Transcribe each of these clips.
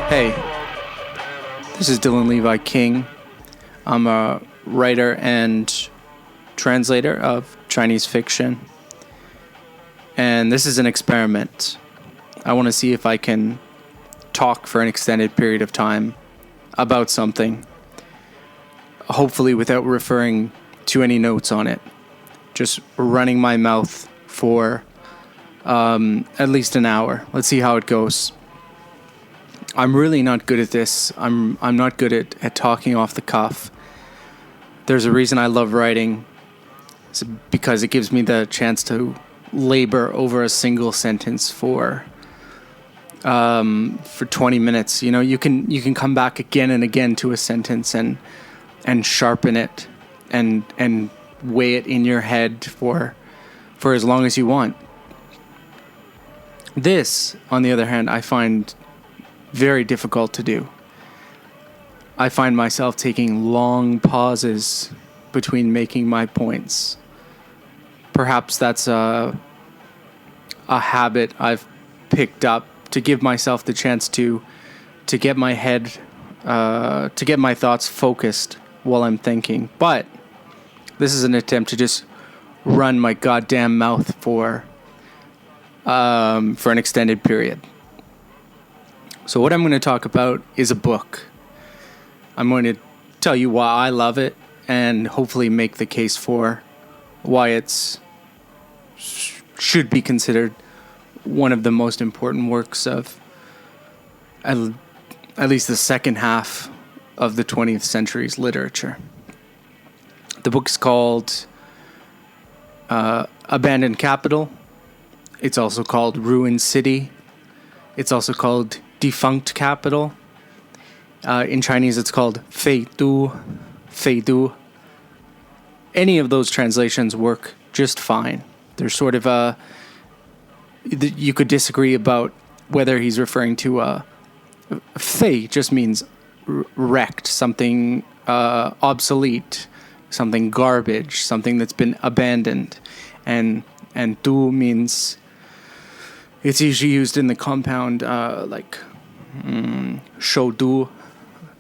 Hey, this is Dylan Levi King. I'm a writer and translator of Chinese fiction. And this is an experiment. I want to see if I can talk for an extended period of time about something, hopefully without referring to any notes on it. Just running my mouth for at least an hour. Let's see how it goes. I'm really not good at this. I'm not good at talking off the cuff. There's a reason I love writing. It's because it gives me the chance to labor over a single sentence for 20 minutes. You know, you can come back again and again to a sentence and sharpen it and weigh it in your head for as long as you want. This, on the other hand, I find very difficult to do. I find myself taking long pauses between making my points. Perhaps that's a habit I've picked up to give myself the chance to get my head, to get my thoughts focused while I'm thinking. But this is an attempt to just run my goddamn mouth for an extended period. So what I'm going to talk about is a book. I'm going to tell you why I love it and hopefully make the case for why it's should be considered one of the most important works of at least the second half of the 20th century's literature. The book is called Abandoned Capital. It's also called Ruined City. It's also called Defunct Capital. In Chinese, it's called Fei Du. Any of those translations work just fine. There's sort of you could disagree about whether he's referring to Fei just means wrecked, something obsolete, something garbage, something that's been abandoned, and Du means it's usually used in the compound like Shoudu,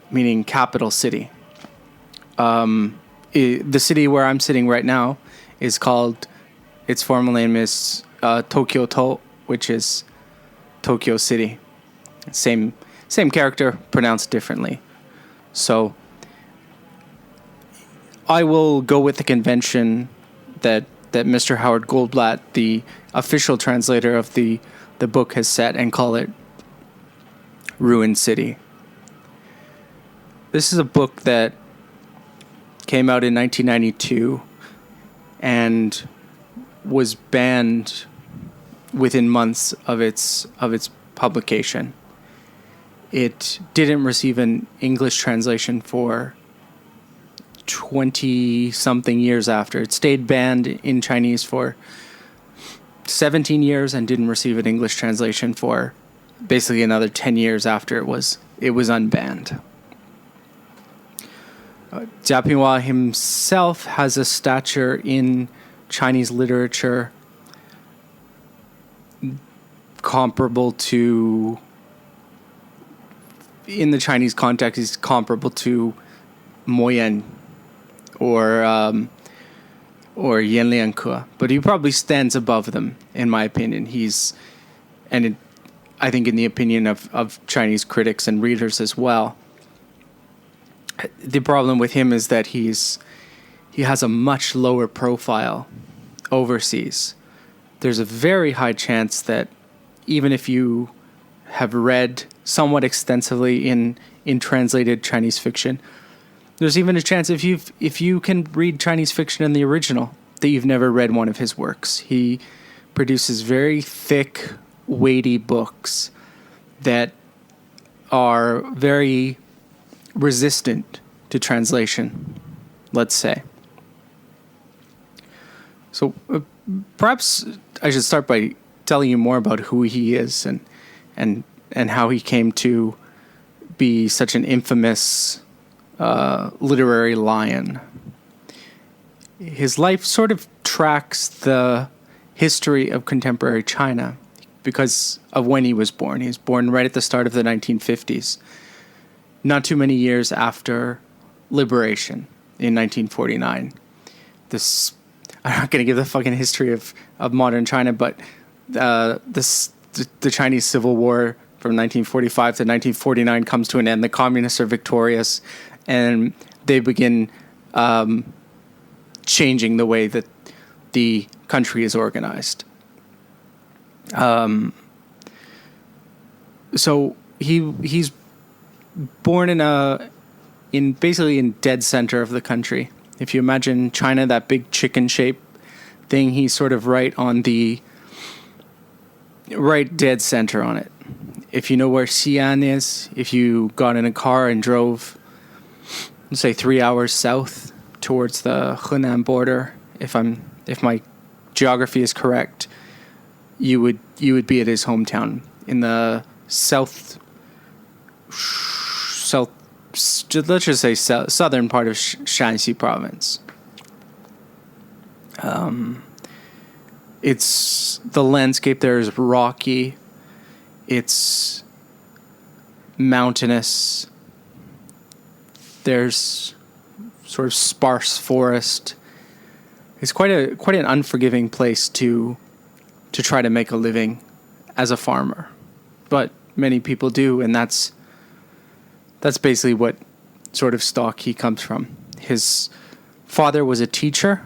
meaning capital city. The city where I'm sitting right now is called, its formal name is Tokyo-to, which is Tokyo City. Same character, pronounced differently. So I will go with the convention that Mr. Howard Goldblatt, the official translator of the book, has set and call it Ruined City. This is a book that came out in 1992 and was banned within months of its publication. It didn't receive an English translation for 20-something years after. It stayed banned in Chinese for 17 years and didn't receive an English translation for basically another 10 years after it was unbanned. Jia Pingwa himself has a stature in Chinese literature comparable to, in the Chinese context, is comparable to Mo Yan or Yan Lianke, but he probably stands above them, in my opinion. I think in the opinion of Chinese critics and readers as well. The problem with him is that he has a much lower profile overseas. There's a very high chance that even if you have read somewhat extensively in translated Chinese fiction, there's even a chance if you can read Chinese fiction in the original that you've never read one of his works. He produces very thick, weighty books that are very resistant to translation, let's say. So perhaps I should start by telling you more about who he is and how he came to be such an infamous literary lion. His life sort of tracks the history of contemporary China. because of when he was born. He was born right at the start of the 1950s, not too many years after liberation in 1949. This, I'm not going to give the fucking history of modern China, but the Chinese Civil War from 1945 to 1949 comes to an end. The communists are victorious, and they begin changing the way that the country is organized. So he's born in basically in dead center of the country. If you imagine China, that big chicken shape thing, he's sort of right dead center on it. If you know where Xi'an is, if you got in a car and drove, let's say 3 hours south towards the Henan border, if my geography is correct, you would be at his hometown in the south, let's just say southern part of Shanxi province. It's the landscape there is rocky. It's mountainous. There's sort of sparse forest. It's quite an unforgiving place to try to make a living as a farmer, but many people do, and that's basically what sort of stock he comes from. His father was a teacher,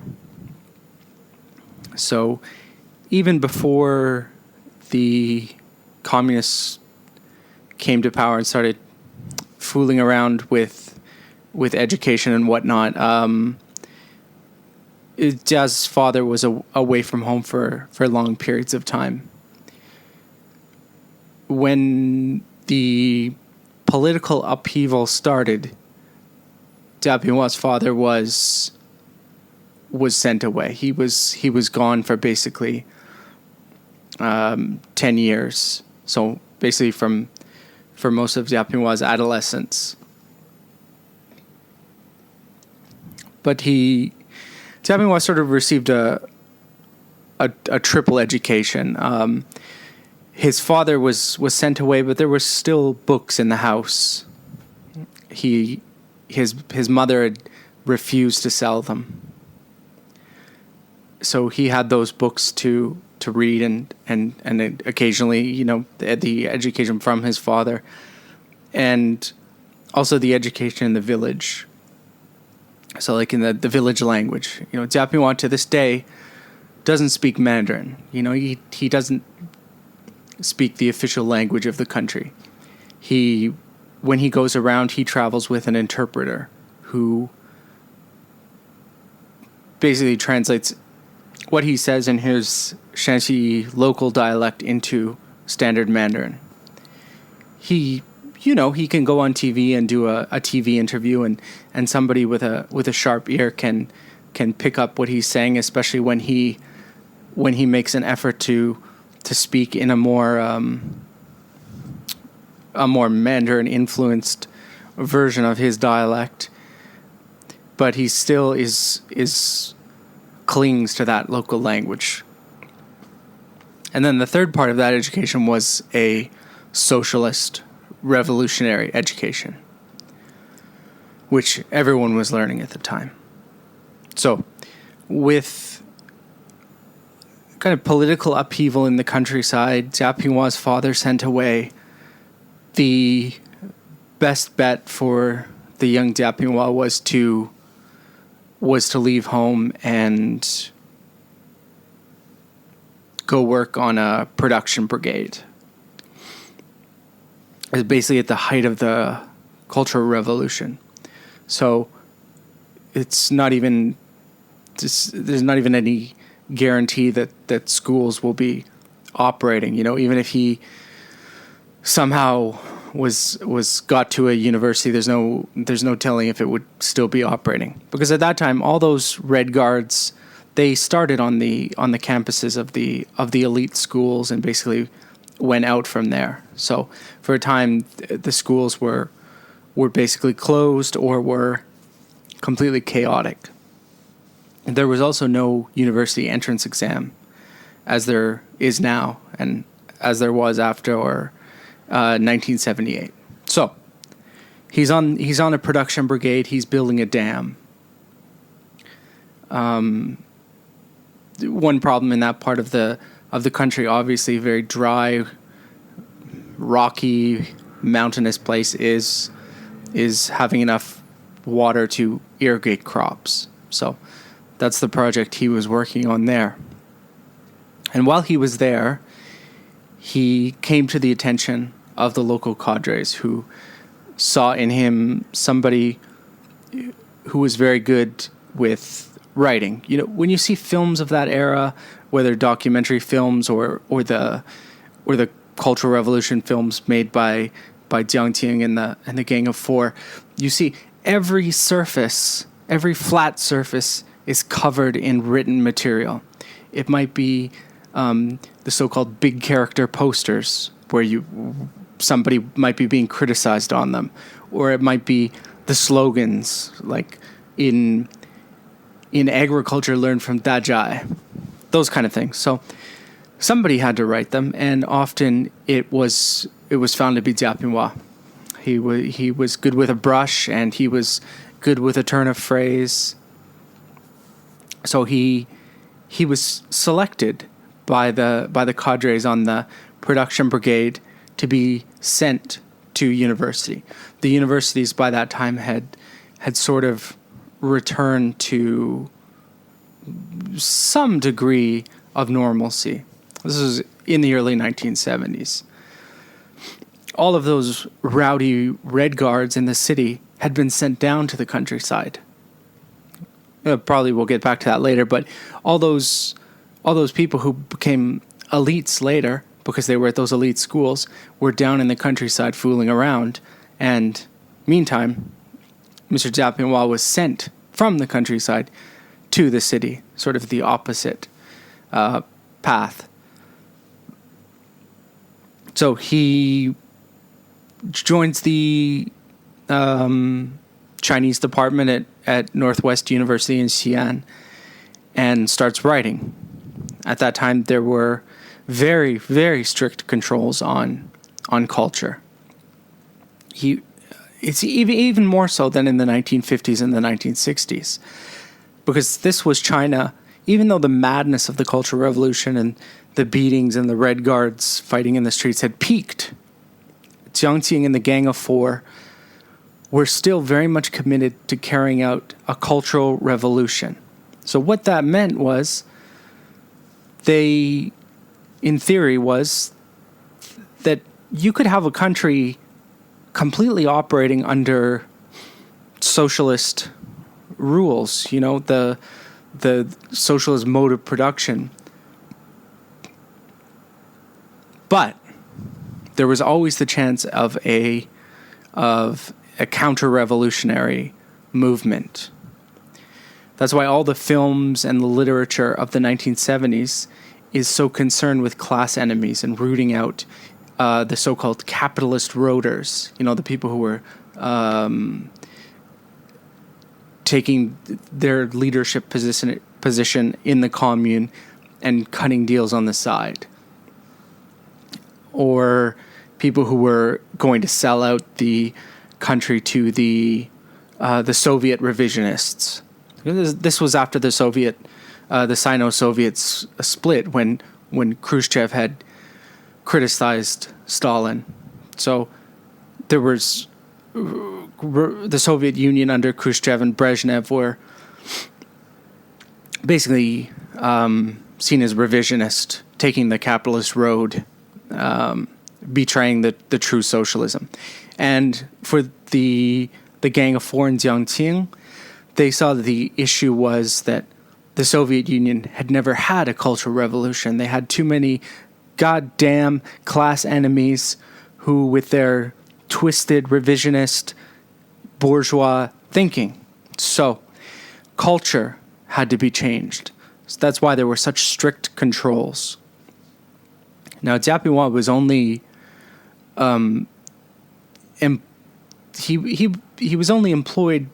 so even before the communists came to power and started fooling around with education and whatnot, Jia's father was away from home for long periods of time. When the political upheaval started, Jia Pingwa's father was sent away. He was gone for basically 10 years. So basically for most of Jia Pingwa's adolescence. But Jia Pingwa sort of received a triple education. His father was sent away, but there were still books in the house. His mother had refused to sell them, so he had those books to read and occasionally, the education from his father, and also the education in the village. So like in the village language, Jia Pingwa to this day doesn't speak Mandarin. He doesn't speak the official language of the country. When he goes around, he travels with an interpreter who basically translates what he says in his Shanxi local dialect into standard Mandarin. He can go on TV and do a TV interview, and somebody with a sharp ear can pick up what he's saying, especially when he makes an effort to speak in a more Mandarin influenced version of his dialect. But he still is clings to that local language. And then the third part of that education was a socialist revolutionary education, which everyone was learning at the time. So with kind of political upheaval in the countryside, Jia Pingwa's father sent away. The best bet for the young Jia Pingwa was to leave home and go work on a production brigade. It was basically at the height of the Cultural Revolution. So there's not even any guarantee that schools will be operating. Even if he somehow was got to a university, there's no telling if it would still be operating, because at that time all those Red Guards, they started on the campuses of the elite schools and basically went out from there. So for a time the schools were basically closed or were completely chaotic. And there was also no university entrance exam as there is now, and as there was after 1978. So he's on a production brigade. He's building a dam. One problem in that part of the country, obviously very dry, rocky, mountainous place, is having enough water to irrigate crops. So that's the project he was working on there. And while he was there, he came to the attention of the local cadres, who saw in him somebody who was very good with writing. You know, when you see films of that era, whether documentary films or the Cultural Revolution films made by Jiang and the Gang of Four, you see every flat surface is covered in written material. It might be the so-called big character posters, where somebody might be being criticized on them, or it might be the slogans, like in agriculture, learn from Dajai, those kind of things. So somebody had to write them, and often it was found to be Jia Pingwa. He was good with a brush, and he was good with a turn of phrase. So he was selected by the cadres on the production brigade to be sent to university. The universities by that time had sort of returned to some degree of normalcy. This was in the early 1970s. All of those rowdy Red Guards in the city had been sent down to the countryside. Probably we'll get back to that later, but all those people who became elites later, because they were at those elite schools, were down in the countryside fooling around. And meantime, Mr. Jia Pingwa was sent from the countryside to the city, sort of the opposite path. So he joins the Chinese department at Northwest University in Xi'an and starts writing. At that time, there were very, very strict controls on culture. It's even more so than in the 1950s and the 1960s, because this was China. Even though the madness of the Cultural Revolution and the beatings and the Red Guards fighting in the streets had peaked, Jiang Qing and the Gang of Four were still very much committed to carrying out a cultural revolution. So what that meant was, in theory, was that you could have a country completely operating under socialist rules, the socialist mode of production. But there was always the chance of a counter-revolutionary movement. That's why all the films and the literature of the 1970s is so concerned with class enemies and rooting out the so-called capitalist roaders, the people who were taking their leadership position in the commune and cutting deals on the side, or people who were going to sell out the country to the Soviet revisionists. This was after the Sino-Soviets split, when Khrushchev had criticized Stalin. So there was the Soviet Union under Khrushchev and Brezhnev were basically seen as revisionist, taking the capitalist road, betraying the true socialism. And for the Gang of Four and Jiang Qing, they saw that the issue was that the Soviet Union had never had a cultural revolution. They had too many goddamn class enemies who, with their twisted, revisionist, bourgeois thinking. So culture had to be changed. So that's why there were such strict controls. Now, Jia Pingwa was only he was only employed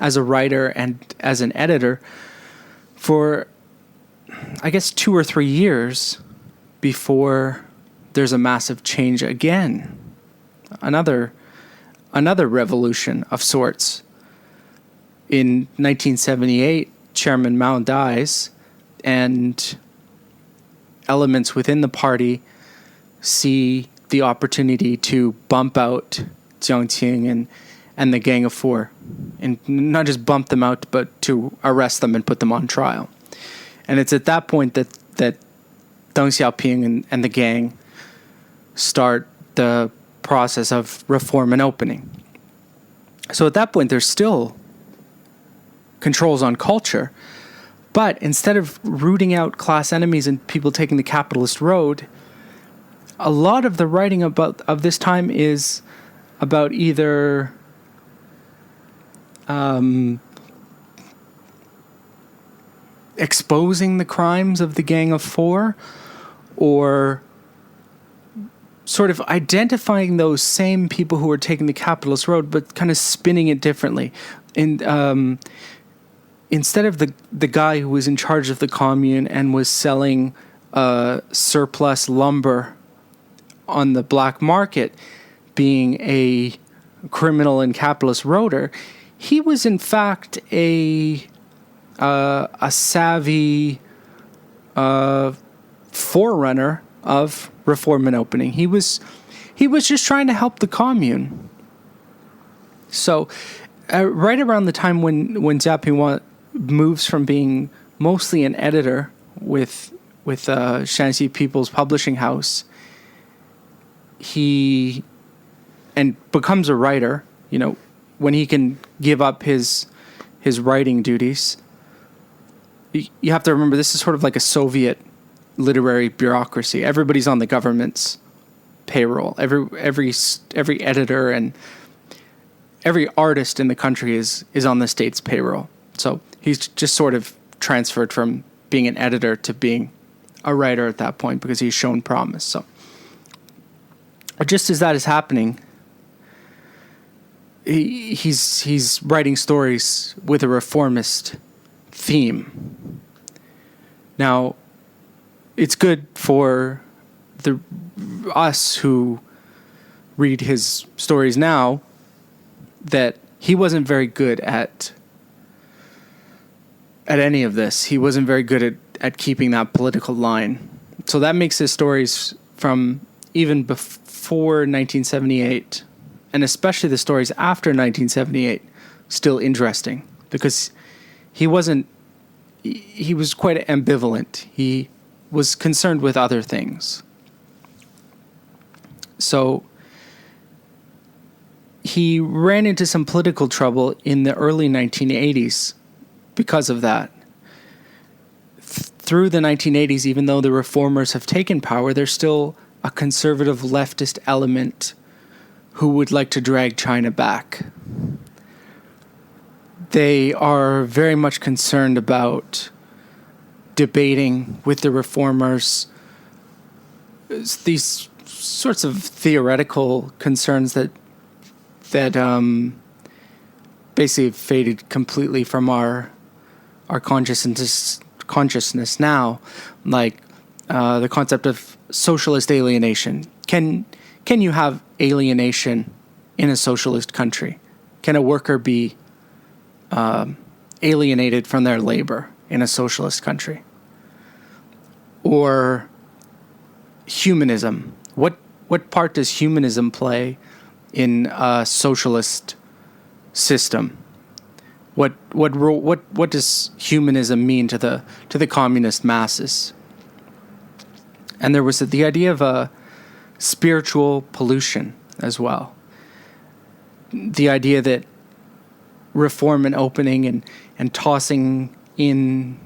as a writer and as an editor for, I guess, 2 or 3 years before there's a massive change again. Another revolution of sorts. In 1978, Chairman Mao dies, and elements within the party see the opportunity to bump out Jiang Qing and the Gang of Four, and not just bump them out, but to arrest them and put them on trial. And it's at that point that Deng Xiaoping and the gang start the process of reform and opening. So at that point, there's still controls on culture, but instead of rooting out class enemies and people taking the capitalist road, a lot of the writing of this time is about either exposing the crimes of the Gang of Four, or sort of identifying those same people who are taking the capitalist road, but kind of spinning it differently. And instead of the guy who was in charge of the commune and was selling surplus lumber on the black market being a criminal and capitalist roader, he was in fact a savvy forerunner of reform and opening. He was just trying to help the commune. So right around the time when Jia Pingwa moves from being mostly an editor with Shanxi People's Publishing House, he becomes a writer, when he can give up his writing duties. You have to remember, this is sort of like a Soviet literary bureaucracy. Everybody's on the government's payroll. Every editor and every artist in the country is on the state's payroll. So he's just sort of transferred from being an editor to being a writer at that point because he's shown promise. So just as that is happening, he's writing stories with a reformist theme. Now, it's good for us who read his stories now that he wasn't very good at any of this. He wasn't very good at keeping that political line. So that makes his stories from even before 1978, and especially the stories after 1978, still interesting, because he was quite ambivalent. He was concerned with other things. So he ran into some political trouble in the early 1980s because of that. Through the 1980s, even though the reformers have taken power, there's still a conservative leftist element who would like to drag China back. They are very much concerned about debating with the reformers these sorts of theoretical concerns that basically faded completely from our consciousness now, like the concept of socialist alienation. Can you have alienation in a socialist country? Can a worker be alienated from their labor in a socialist country? Or humanism. What part does humanism play in a socialist system? What does humanism mean to the communist masses? And there was the idea of a spiritual pollution as well. The idea that reform and opening and tossing in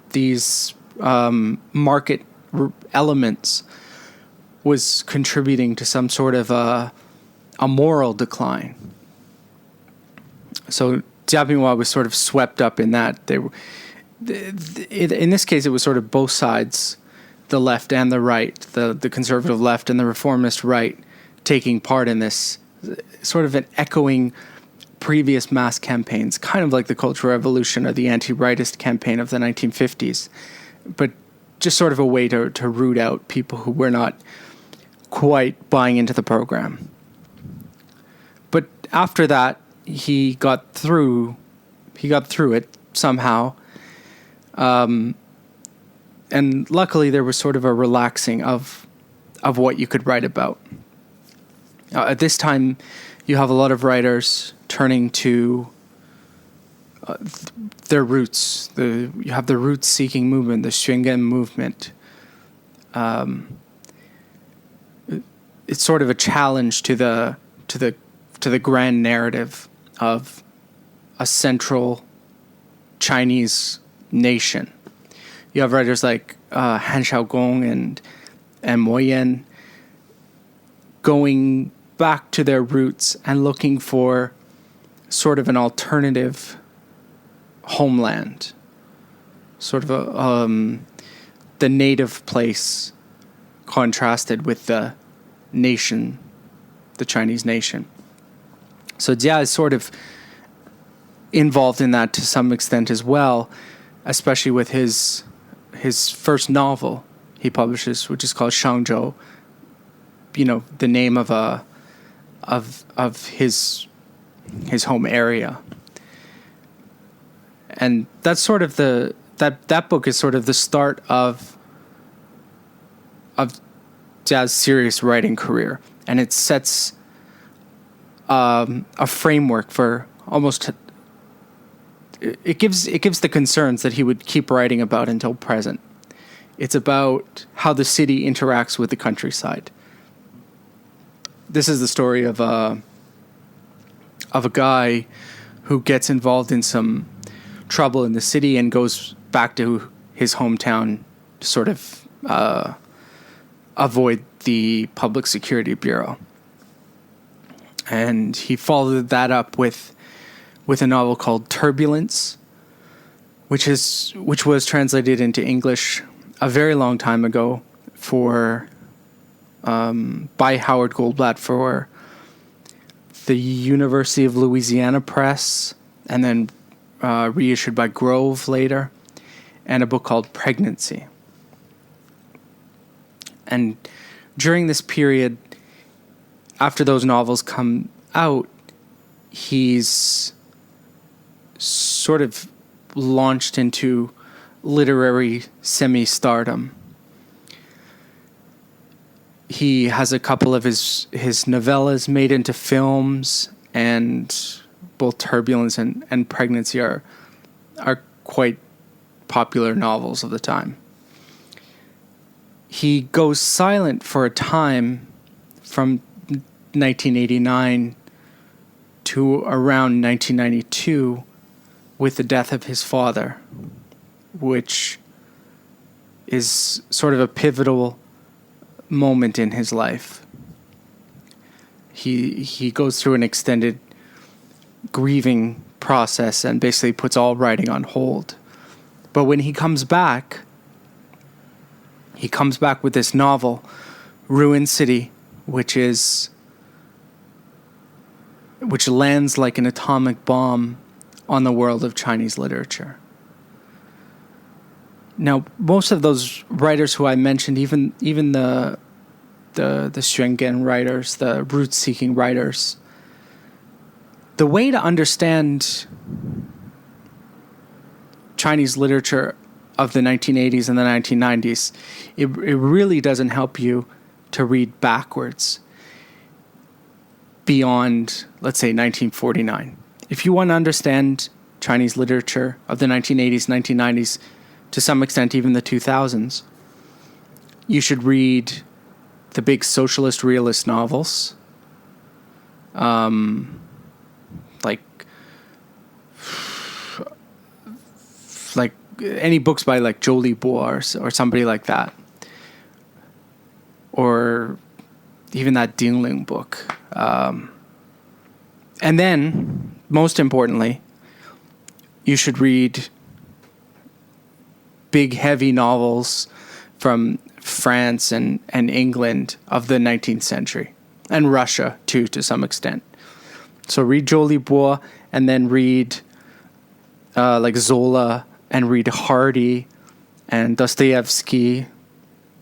these market elements was contributing to some sort of a moral decline. So Jia Pingwa was sort of swept up in that. In this case, it was sort of both sides, the left and the right, the conservative left and the reformist right, taking part in this, sort of an echoing previous mass campaigns, kind of like the Cultural Revolution or the anti-rightist campaign of the 1950s, but just sort of a way to root out people who were not quite buying into the program. But after that, he got through it somehow. And luckily there was sort of a relaxing of what you could write about. At this time, you have a lot of writers turning to their roots. You have the roots-seeking movement, the Xuangen movement. It's sort of a challenge to the grand narrative of a central Chinese nation. You have writers like Han Xiaogong and Mo Yan going back to their roots and looking for sort of an alternative homeland, sort of the native place contrasted with the nation, the Chinese nation. So Jia is sort of involved in that to some extent as well, especially with his first novel he publishes, which is called Shangzhou. The name of his home area. And that's sort of that book is sort of the start of Jia's serious writing career, and it sets a framework for almost. It gives the concerns that he would keep writing about until present. It's about how the city interacts with the countryside. This is the story of a guy who gets involved in some trouble in the city and goes back to his hometown to sort of avoid the Public Security Bureau. And he followed that up with a novel called Turbulence, which was translated into English a very long time ago by Howard Goldblatt for the University of Louisiana Press, and then reissued by Grove later, and a book called Pregnancy. And during this period, after those novels come out, he's sort of launched into literary semi-stardom. He has a couple of his novellas made into films, and both Turbulence and Pregnancy are quite popular novels of the time. He goes silent for a time from 1989 to around 1992 with the death of his father, which is sort of a pivotal moment in his life. He goes through an extended grieving process and basically puts all writing on hold. But when he comes back with this novel, Ruin City, which lands like an atomic bomb on the world of Chinese literature. Now, most of those writers who I mentioned, even the Xuangen writers, the root-seeking writers, the way to understand Chinese literature of the 1980s and the 1990s, it really doesn't help you to read backwards beyond, let's say, 1949. If you want to understand Chinese literature of the 1980s, 1990s, to some extent even the 2000s, you should read the big socialist realist novels, like any books by like Zhou Libo or somebody like that, or even that Dingling book. And then, most importantly, you should read big, heavy novels from France and England of the 19th century, and Russia, too, to some extent. So read Zhou Libo, and then read like Zola, and read Hardy, and Dostoevsky,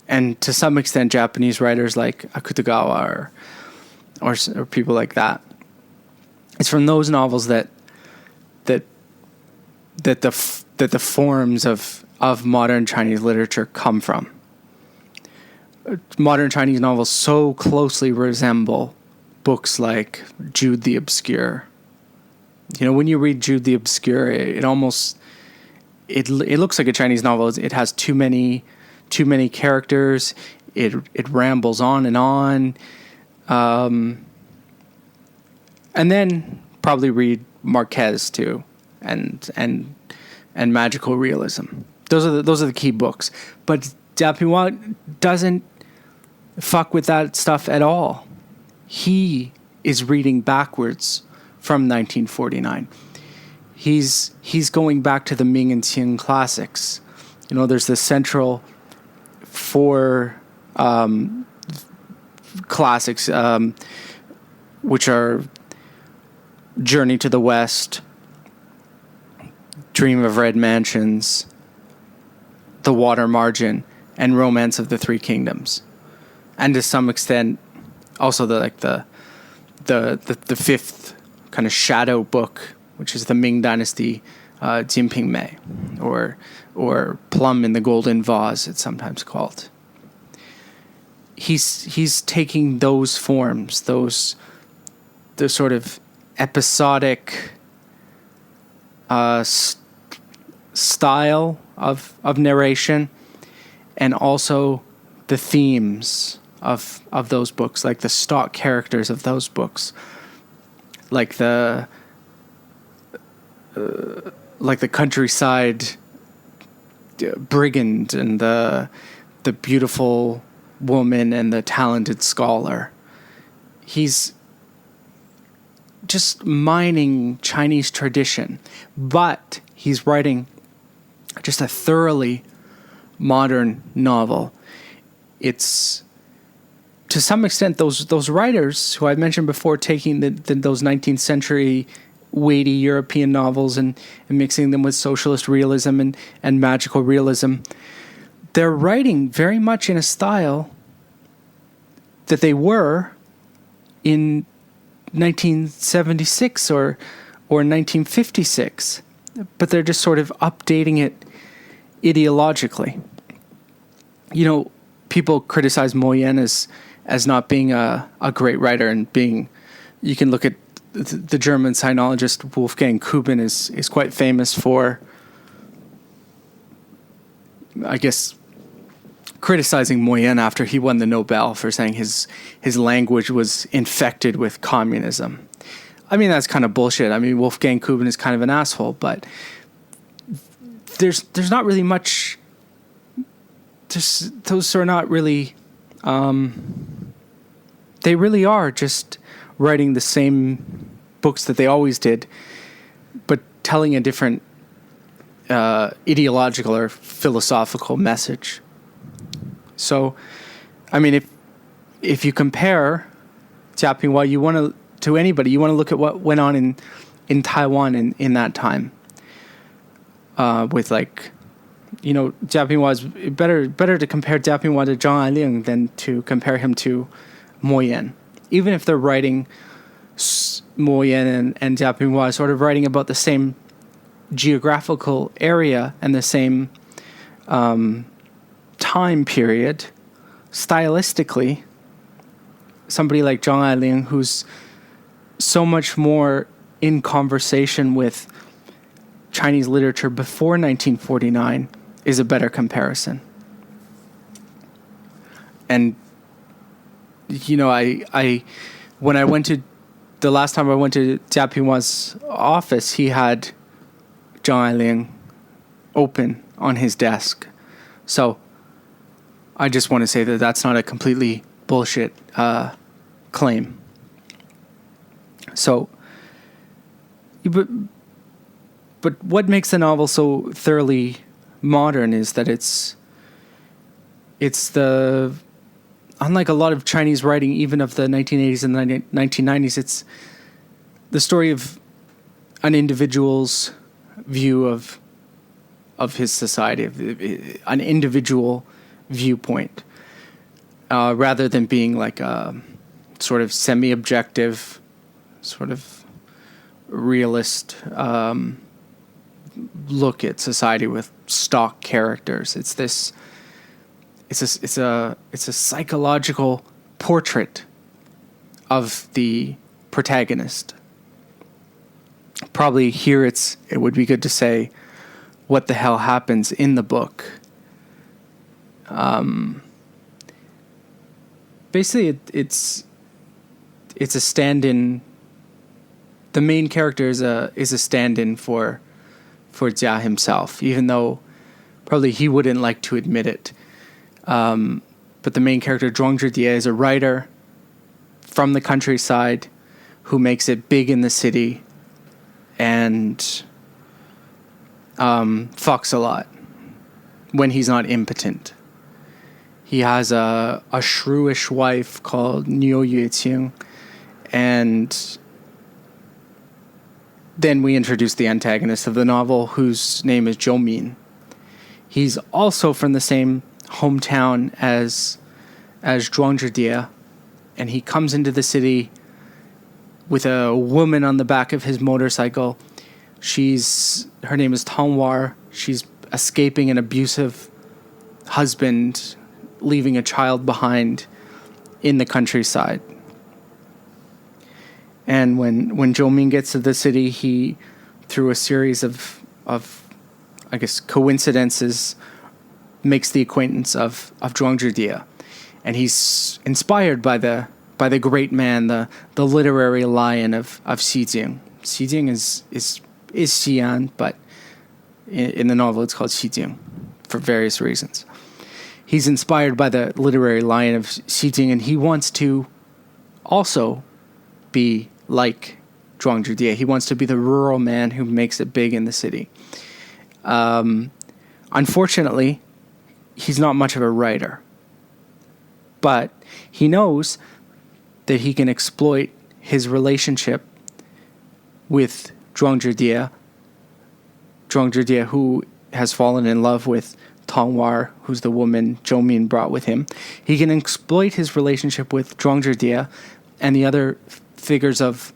and to some extent Japanese writers like Akutagawa or people like that. It's from those novels that the forms of modern Chinese literature come from. Modern Chinese novels so closely resemble books like Jude the Obscure. You know, when you read Jude the Obscure, it almost it looks like a Chinese novel. It has too many characters. It rambles on and on. And then probably read Marquez too, and magical realism. Those are the key books. But Jia Pingwa doesn't fuck with that stuff at all. He is reading backwards from 1949. He's going back to the Ming and Qing classics. You know, there's the central four classics, which are Journey to the West, Dream of Red Mansions, The Water Margin, and Romance of the Three Kingdoms, and to some extent also the fifth kind of shadow book, which is the Ming Dynasty, Jinping Mei, or Plum in the Golden Vase, it's sometimes called. He's taking those forms, the sort of episodic style of narration, and also the themes of those books, like the stock characters of those books, like the countryside brigand and the beautiful woman and the talented scholar. He's just mining Chinese tradition, but he's writing just a thoroughly modern novel. It's, to some extent, those writers who I mentioned before, taking those 19th century weighty European novels and mixing them with socialist realism and magical realism, they're writing very much in a style that they were in 1976 or 1956, but they're just sort of updating it ideologically. You know, people criticize Moyen as not being a great writer, and being, you can look at the German sinologist Wolfgang Kubin is quite famous for, I guess, criticizing Moyen after he won the Nobel for saying his language was infected with communism. I mean, that's kind of bullshit. I mean, Wolfgang Kubin is kind of an asshole, but there's not really much. Those are not really. They really are just writing the same books that they always did, but telling a different ideological or philosophical message. So, I mean, if you compare Jia Pingwa, to anybody, you want to look at what went on in Taiwan in that time. With, like, you know, Jia Pingwa is better to compare Jia Pingwa to Zhang Ailing than to compare him to Moyen. Even if they're writing, Moyen and Jia Pingwa are sort of writing about the same geographical area and the same time period, stylistically, somebody like Zhang Ailing, who's so much more in conversation with Chinese literature before 1949, is a better comparison. And, you know, when I went to, the last time I went to Jia Pingwa's office, he had Zhang Ailing open on his desk. So I just want to say that that's not a completely bullshit claim. So, but what makes the novel so thoroughly modern is that it's unlike a lot of Chinese writing, even of the 1980s and the 1990s, it's the story of an individual's view of his society, an individual viewpoint. rather than being like a sort of semi-objective, sort of realist look at society with stock characters. It's a psychological portrait of the protagonist. Probably here it would be good to say what the hell happens in the book. Basically, it's a stand-in. The main character is a stand-in for Jia himself, even though probably he wouldn't like to admit it. But the main character, Zhuang Zhijie, is a writer from the countryside who makes it big in the city and fucks a lot when he's not impotent. He has a shrewish wife called Niu Yueqing, and then we introduce the antagonist of the novel, whose name is Zhou Min. He's also from the same hometown as Zhuang Zhijie, and he comes into the city with a woman on the back of his motorcycle. Her name is Tang War. She's escaping an abusive husband, leaving a child behind in the countryside. And when Zhou Min gets to the city, he, through a series of I guess coincidences, makes the acquaintance of Zhuang Zhijie, and he's inspired by the great man, the literary lion of Xijing. Xijing is Xi'an, but in the novel it's called Xijing for various reasons. He's inspired by the literary lion of Xijing, and he wants to also be like Zhuang Zhijie. He wants to be the rural man who makes it big in the city. Unfortunately, he's not much of a writer, but he knows that he can exploit his relationship with Zhuang Zhijie, who has fallen in love with Tang War, who's the woman Zhou Min brought with him. He can exploit his relationship with Zhuang Zhijie and the other figures of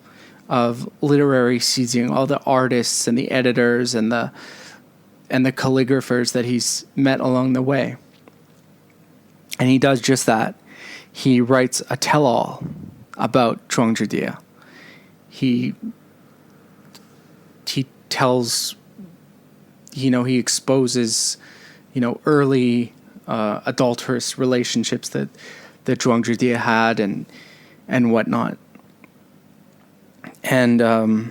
literary Xijing, all the artists and the editors and the calligraphers that he's met along the way. And he does just that. He writes a tell-all about Zhuang Zhijie. He tells, he exposes, early adulterous relationships that Zhuang Zhijie had and whatnot. And the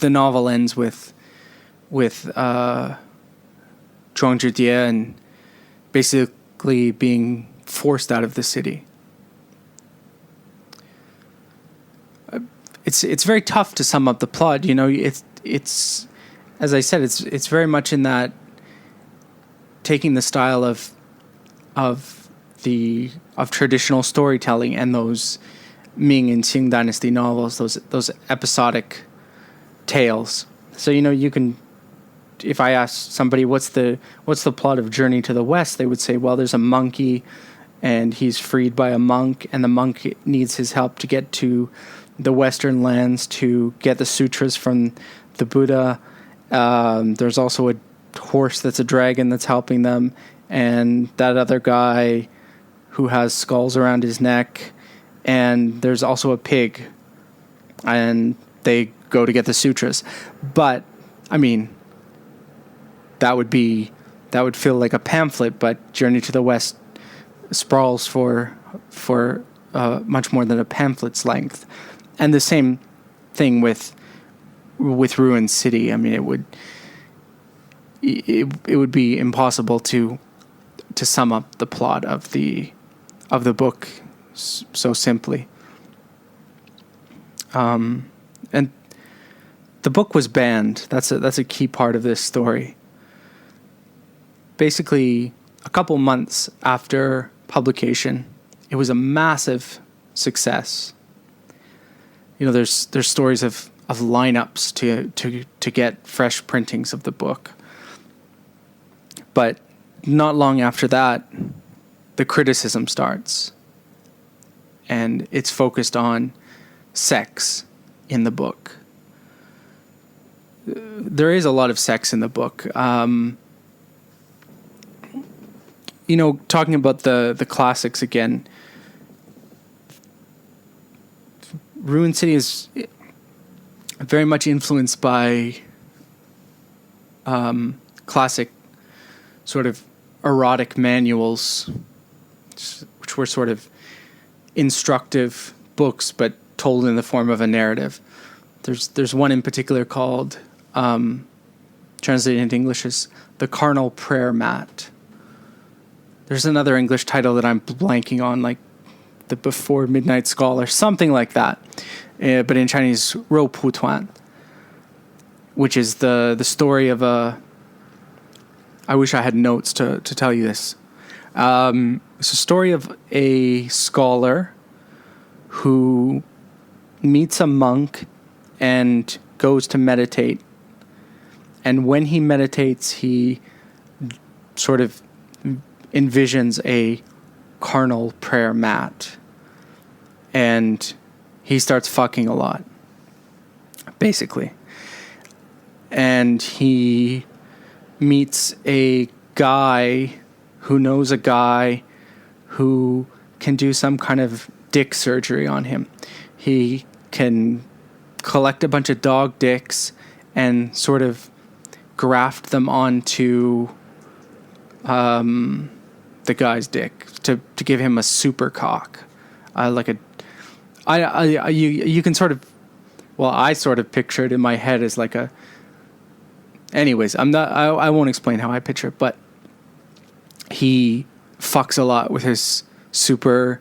novel ends with Zhuang Zhijie and basically being forced out of the city. It's very tough to sum up the plot. It's as I said, it's very much in that taking the style of traditional storytelling and those Ming and Qing dynasty novels, those episodic tales. So you can, if I ask somebody what's the plot of Journey to the West, they would say, well, there's a monkey and he's freed by a monk, and the monk needs his help to get to the Western lands to get the sutras from the Buddha. There's also a horse that's a dragon that's helping them, and that other guy who has skulls around his neck, and there's also a pig, and they go to get the sutras. But that would feel like a pamphlet, but Journey to the West sprawls for much more than a pamphlet's length. And the same thing with Ruined City. It would be impossible to sum up the plot of the book so simply. And the book was banned. That's a key part of this story. Basically, a couple months after publication, it was a massive success. There's stories of lineups to get fresh printings of the book. But not long after that, the criticism starts. And it's focused on sex in the book. There is a lot of sex in the book. Talking about the classics again, Ruined City is very much influenced by classic sort of erotic manuals, which were sort of instructive books, but told in the form of a narrative. There's one in particular called, translated into English as The Carnal Prayer Mat. There's another English title that I'm blanking on, like The Before Midnight Scholar, something like that. But in Chinese, Rou Pu Tuan, which is the story of a... I wish I had notes to tell you this. It's a story of a scholar who meets a monk and goes to meditate. And when he meditates, he sort of envisions a carnal prayer mat. And he starts fucking a lot, basically. And he meets a guy who knows a guy who can do some kind of dick surgery on him. He can collect a bunch of dog dicks and sort of graft them onto the guy's dick to give him a super cock, you can sort of, well, I sort of picture it in my head as like a. Anyways, I won't explain how I picture it, but he fucks a lot with his super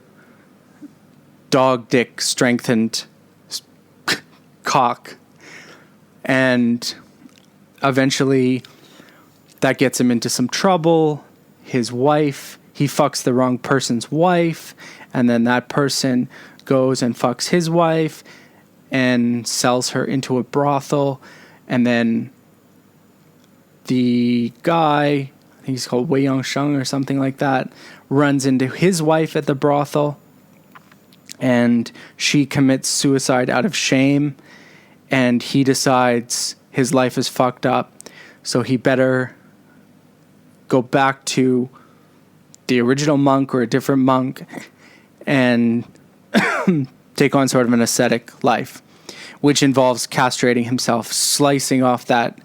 dog dick strengthened cock, and eventually that gets him into some trouble. His wife, he fucks the wrong person's wife, and then that person goes and fucks his wife and sells her into a brothel, and then the guy, I think he's called Wei Yangsheng or something like that, runs into his wife at the brothel, and she commits suicide out of shame, and he decides his life is fucked up, so he better go back to the original monk or a different monk and take on sort of an ascetic life, which involves castrating himself, slicing off that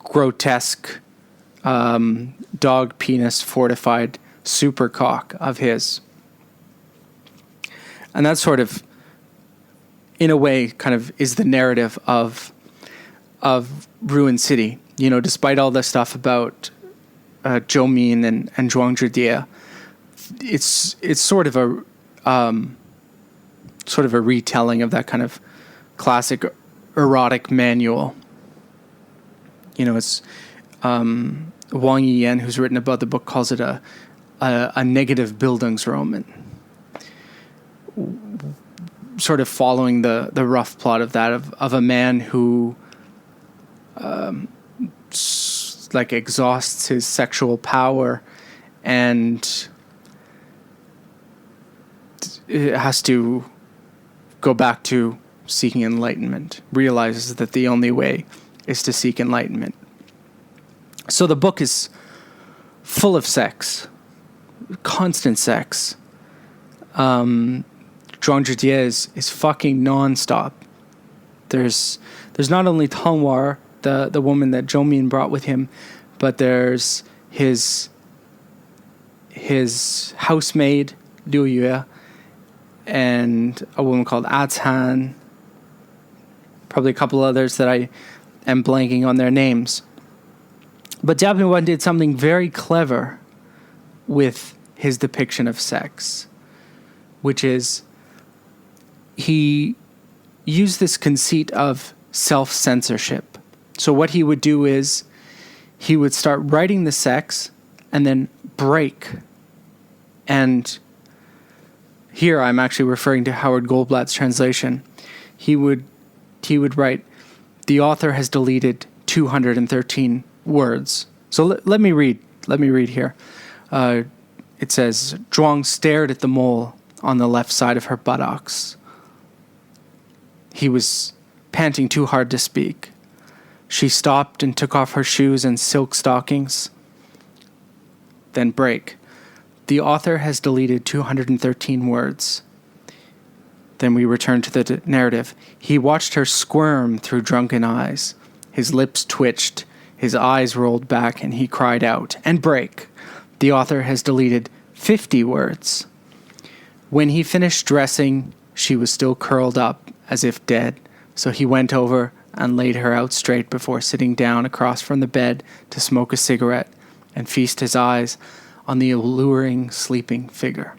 grotesque dog penis fortified super cock of his. And that sort of, in a way, kind of is the narrative of Ruined City. Despite all the stuff about Zhou Min and Zhuang Zhidie, it's sort of a retelling of that kind of classic erotic manual. It's Wang Yiyan, who's written about the book, calls it a negative Bildungsroman, sort of following the rough plot of that of a man who exhausts his sexual power and it has to go back to seeking enlightenment, realizes that the only way is to seek enlightenment. So the book is full of sex, constant sex. Zhuang Zhidie is fucking nonstop. There's not only Tang War, the woman that Zhou Min brought with him, but there's his housemaid Liu Yue and a woman called A Can, probably a couple others that I am blanking on their names. But Jia Pingwa did something very clever with his depiction of sex, which is he used this conceit of self-censorship. So what he would do is he would start writing the sex and then break. And here I'm actually referring to Howard Goldblatt's translation. He would write, the author has deleted 213 words. So let me read Let me read here. It says, Zhuang stared at the mole on the left side of her buttocks. He was panting too hard to speak. She stopped and took off her shoes and silk stockings. Then break. The author has deleted 213 words. Then we return to the narrative. He watched her squirm through drunken eyes. His lips twitched, his eyes rolled back, and he cried out, and break. The author has deleted 50 words. When he finished dressing, she was still curled up, as if dead, so he went over and laid her out straight before sitting down across from the bed to smoke a cigarette and feast his eyes on the alluring sleeping figure.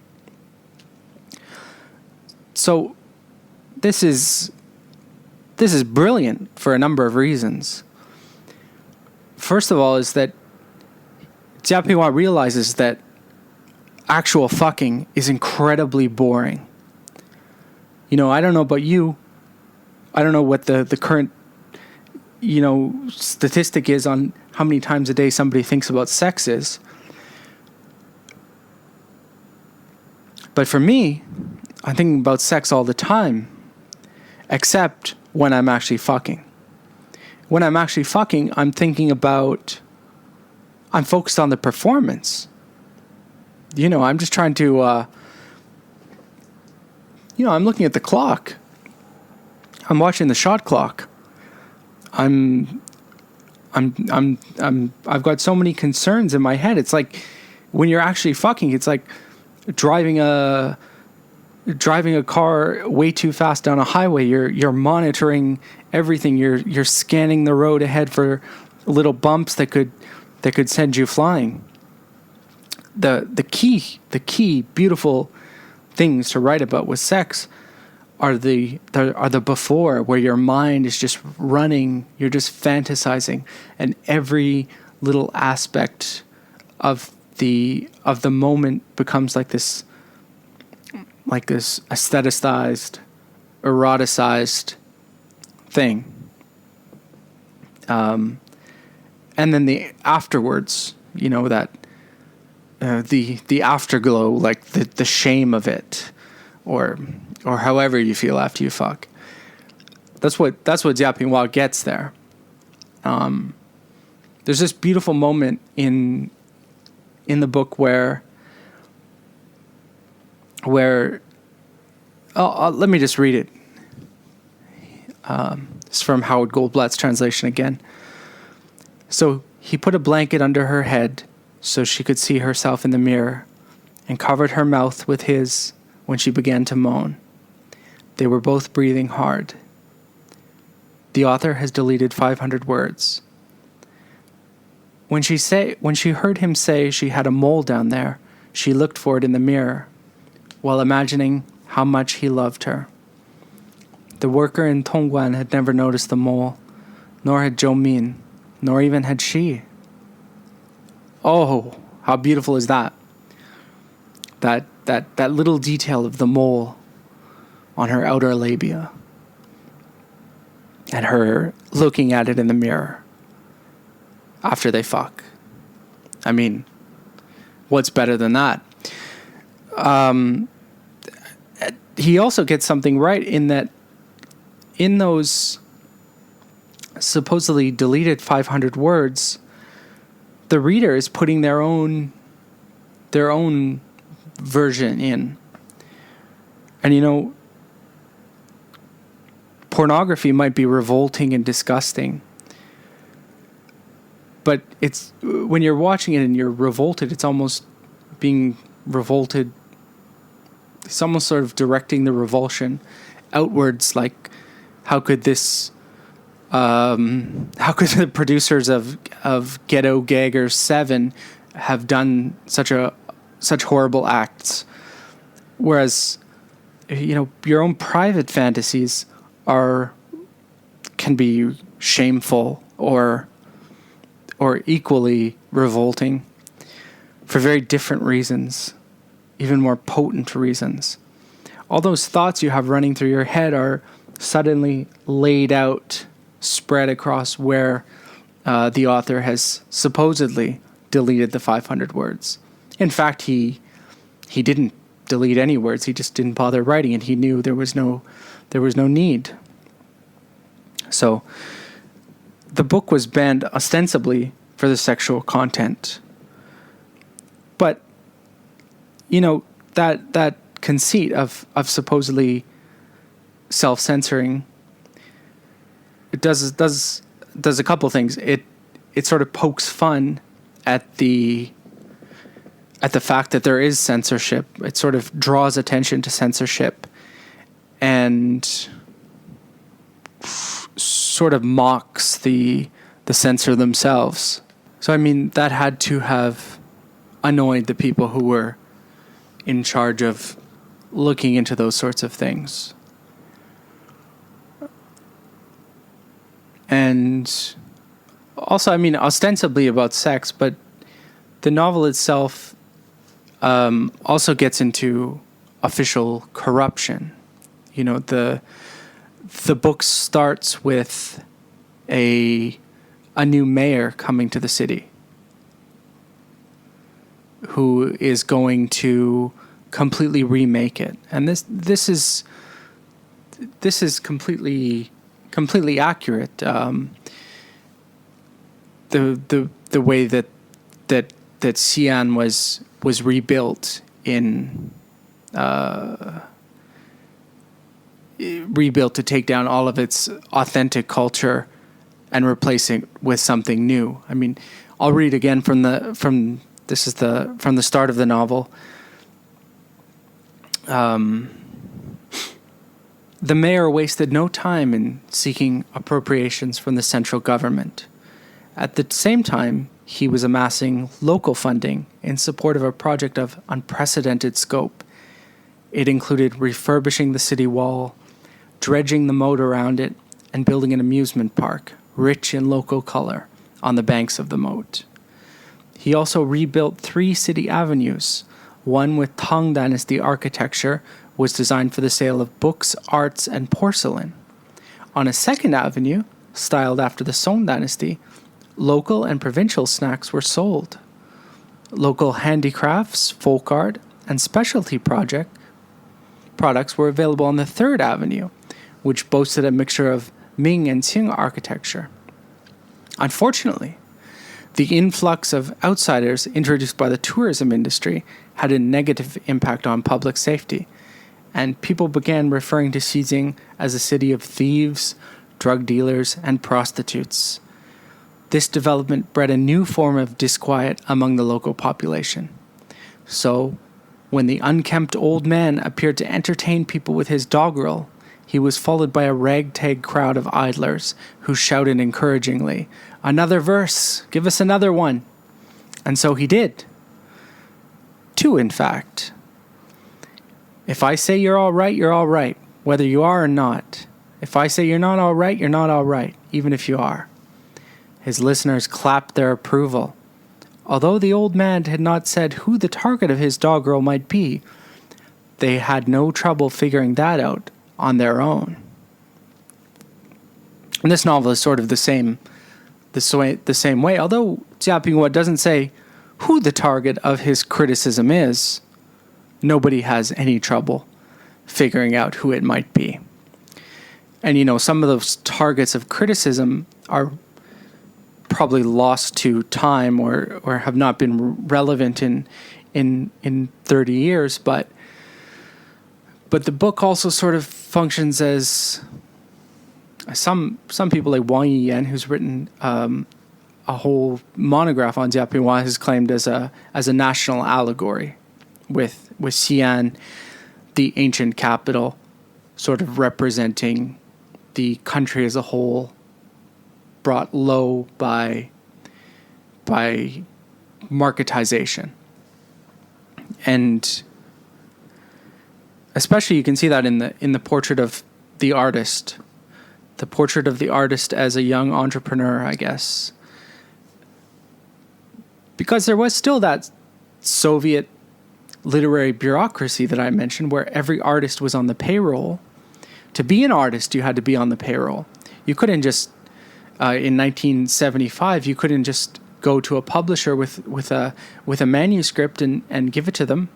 So this is brilliant for a number of reasons. First of all is that Jia Pingwa realizes that actual fucking is incredibly boring. You know, I don't know about you. I don't know what the current, statistic is on how many times a day somebody thinks about sex is. But for me, I'm thinking about sex all the time, except when I'm actually fucking. When I'm actually fucking, I'm focused on the performance. I'm just trying to, I'm looking at the clock. I'm watching the shot clock. I've got so many concerns in my head. It's like when you're actually fucking, it's like driving a car way too fast down a highway. You're monitoring everything. You're scanning the road ahead for little bumps that could send you flying. The key beautiful things to write about with sex are the before, where your mind is just running, you're just fantasizing, and every little aspect of the moment becomes like this aestheticized, eroticized thing. And then the afterwards, that the afterglow, like the shame of it, or however you feel after you fuck. That's what Jia Pingwa gets there. There's this beautiful moment in the book where let me just read it. It's from Howard Goldblatt's translation again. So he put a blanket under her head so she could see herself in the mirror, and covered her mouth with his when she began to moan. They were both breathing hard. The author has deleted 500 words. When she heard him say she had a mole down there, she looked for it in the mirror, while imagining how much he loved her. The worker in Tongguan had never noticed the mole, nor had Zhou Min, nor even had she. Oh, how beautiful is that? That little detail of the mole on her outer labia, and her looking at it in the mirror after they fuck. I mean, what's better than that? He also gets something right in that in those supposedly deleted 500 words, the reader is putting their own version in. And pornography might be revolting and disgusting, but it's when you're watching it and you're revolted, it's almost being revolted. It's almost sort of directing the revulsion outwards, like how could the producers of Ghetto Gaggers 7 have done such horrible acts? Whereas, your own private fantasies can be shameful or equally revolting for very different reasons, even more potent reasons. All those thoughts you have running through your head are suddenly laid out, spread across where the author has supposedly deleted the 500 words. In fact, he didn't delete any words. He just didn't bother writing it. He knew there was no need. So the book was banned ostensibly for the sexual content. But that conceit of supposedly self-censoring, it does a couple things. It sort of pokes fun at the fact that there is censorship. It sort of draws attention to censorship and sort of mocks the censor themselves. So I mean, that had to have annoyed the people who were in charge of looking into those sorts of things. And also, I mean, ostensibly about sex, but the novel itself also gets into official corruption. The book starts with a new mayor coming to the city who is going to completely remake it, and this is completely accurate. The way that Xi'an was rebuilt rebuilt to take down all of its authentic culture and replace it with something new. I mean, I'll read again from the start of the novel. The mayor wasted no time in seeking appropriations from the central government. At the same time, he was amassing local funding in support of a project of unprecedented scope. It included refurbishing the city wall, dredging the moat around it, and building an amusement park, rich in local color, on the banks of the moat. He also rebuilt 3 city avenues. One with Tang Dynasty architecture was designed for the sale of books, arts, and porcelain. On a second avenue, styled after the Song Dynasty, local and provincial snacks were sold. Local handicrafts, folk art, and specialty products were available on the third avenue, which boasted a mixture of Ming and Qing architecture. Unfortunately, the influx of outsiders introduced by the tourism industry had a negative impact on public safety, and people began referring to Xizing as a city of thieves, drug dealers, and prostitutes. This development bred a new form of disquiet among the local population. So, when the unkempt old man appeared to entertain people with his doggerel, he was followed by a ragtag crowd of idlers who shouted encouragingly, "Another verse! Give us another one!" And so he did. 2, in fact. If I say you're all right, whether you are or not. If I say you're not all right, even if you are. His listeners clapped their approval. Although the old man had not said who the target of his doggerel might be, they had no trouble figuring that out on their own. And this novel is sort of the same way. Although Jia Pingwa doesn't say who the target of his criticism is, nobody has any trouble figuring out who it might be. And some of those targets of criticism are probably lost to time or have not been relevant in 30 years, but the book also sort of functions as some people like Wang Yiyan, who's written a whole monograph on Jia Pingwa, has claimed as a national allegory, with Xi'an, the ancient capital, sort of representing the country as a whole, brought low by marketization. And especially you can see that in the portrait of the artist. The portrait of the artist as a young entrepreneur, I guess. Because there was still that Soviet literary bureaucracy that I mentioned, where every artist was on the payroll. To be an artist, you had to be on the payroll. You couldn't just, in 1975, you couldn't just go to a publisher with a manuscript and give it to them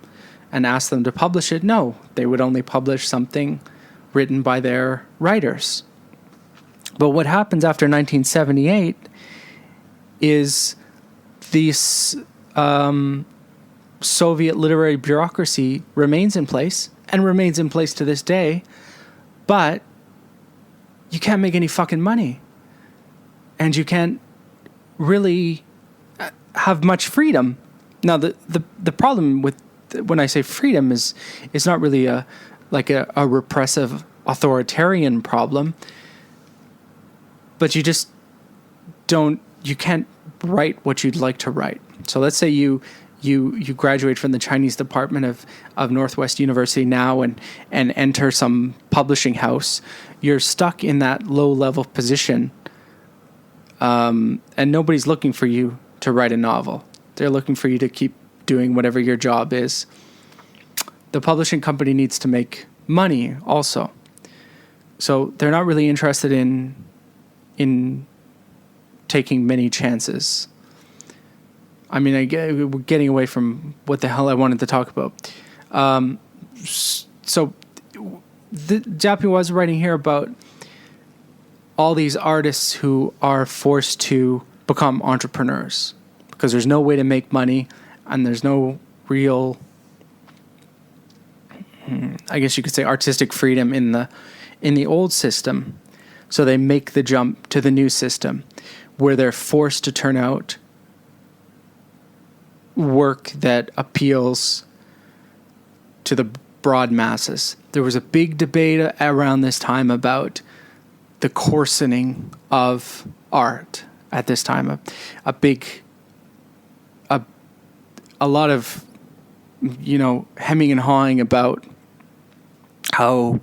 and ask them to publish it. No, they would only publish something written by their writers. But what happens after 1978 is this Soviet literary bureaucracy remains in place and remains in place to this day, but you can't make any fucking money. And you can't really have much freedom. Now, the problem with when I say freedom is not really a repressive authoritarian problem, but you just you can't write what you'd like to write. So let's say you graduate from the Chinese Department of Northwest University now and enter some publishing house. You're stuck in that low-level position, and nobody's looking for you to write a novel. They're looking for you to keep doing whatever your job is. The publishing company needs to make money also. So they're not really interested in taking many chances. I mean, we're getting away from what the hell I wanted to talk about. So Jia Pingwa was writing here about all these artists who are forced to become entrepreneurs because there's no way to make money and there's no real, I guess you could say, artistic freedom in the old system. So they make the jump to the new system where they're forced to turn out work that appeals to the broad masses. There was a big debate around this time about the coarsening of art at this time. A lot of, hemming and hawing about how